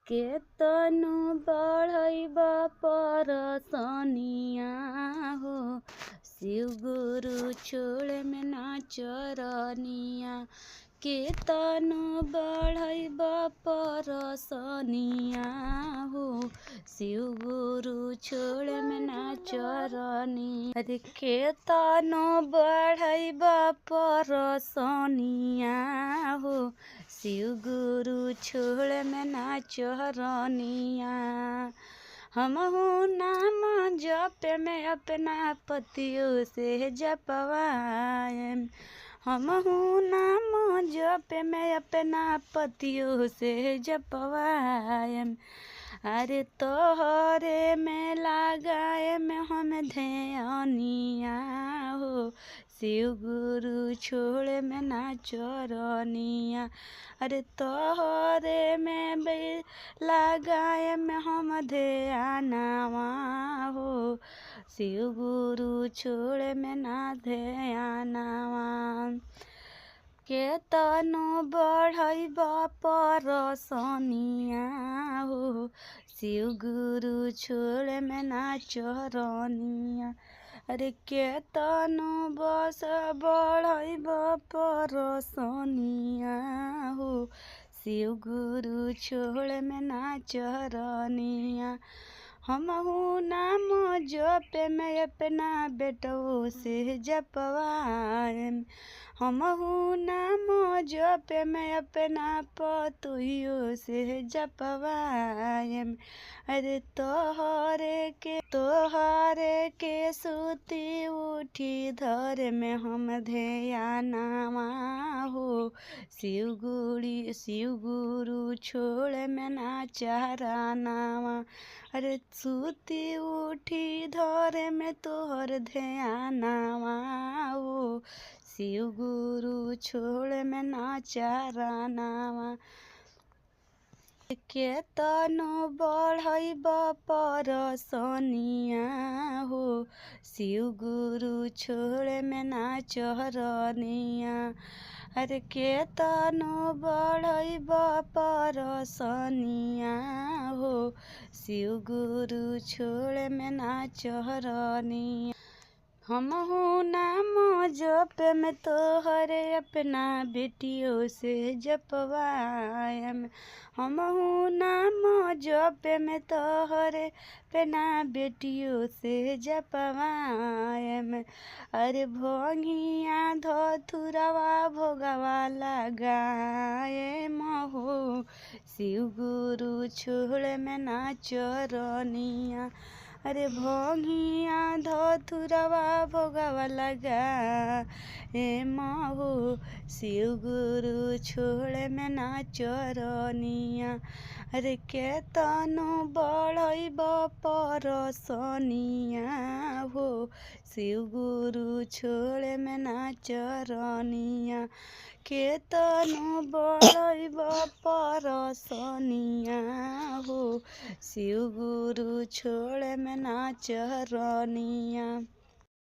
केतनु बढ़ैब परसनिया हो, शिव गुरु छोड़े में ना चरनिया। केतनु बढ़ैब परसनिया हो, शिव गुरु छोड़े में ना चरनिया। अरे केतनु बढ़ैब परसनिया हो, शिव गुरु छोड़े में ना चरनिया। हमहु नाम जपे में अपना पतियों से जपवाएम। हमहु नाम जपे में अपना पतियों से जपवाएम। अरे तोहरे में लगाए में हम ध्यानिया हो, शिव गुरु छोड़े में ना चरनिया। अरे तोहरे में लगाए में हम ध्यानवा हो, शिव गुरु छोड़े में ना ध्यानवा। केतनु बढ़ैब परसनिया हो, शिव गुरु छोड़े में ना चरनिया। अरे केतनु बस बढ़ैब परसनिया हो, शिव गुरु छोड़े में ना चरनिया। हमहु नाम जपे में अपना बेटों से जपवाएम। हमहु नाम जपे में अपना पतोहियों से जपवाएम। अरे तोहरे के सुती उठी धर में हम ध्यानवा हो, शिव गुरु छोड़े में ना चरनवा। अरे सुती उठी धर में तोहर ध्यानवा हो, शिव गुरु छोड़े में ना चरनवा। केतनु बढ़ैब परसनिया हो, शिव गुरु छोड़े में ना चरनिया। अरे केतनु बढ़ैब परसनिया हो, शिव गुरु छोड़े में ना चरनिया। हमहु नाम जपे में तोहरे अपना बेटियों से जपवाएम। हमहु नाम जपे में तोहरे अपना बेटियों से जपवाएम। अरे भंगिया धतुरवा भोगवा लगाएम हो, शिव गुरु छोड़े में ना चरनिया। अरे भंगिया धतुरवा भोगवा लगाएम हो, शिव गुरु छोड़े में ना चरनिया। अरे केतनु बढ़ैब परसनिया हो, शिव गुरु छोड़े में ना चरनिया। केतनु बढ़ैब परसनिया हो, शिव गुरु छोड़े में ना चरनिया।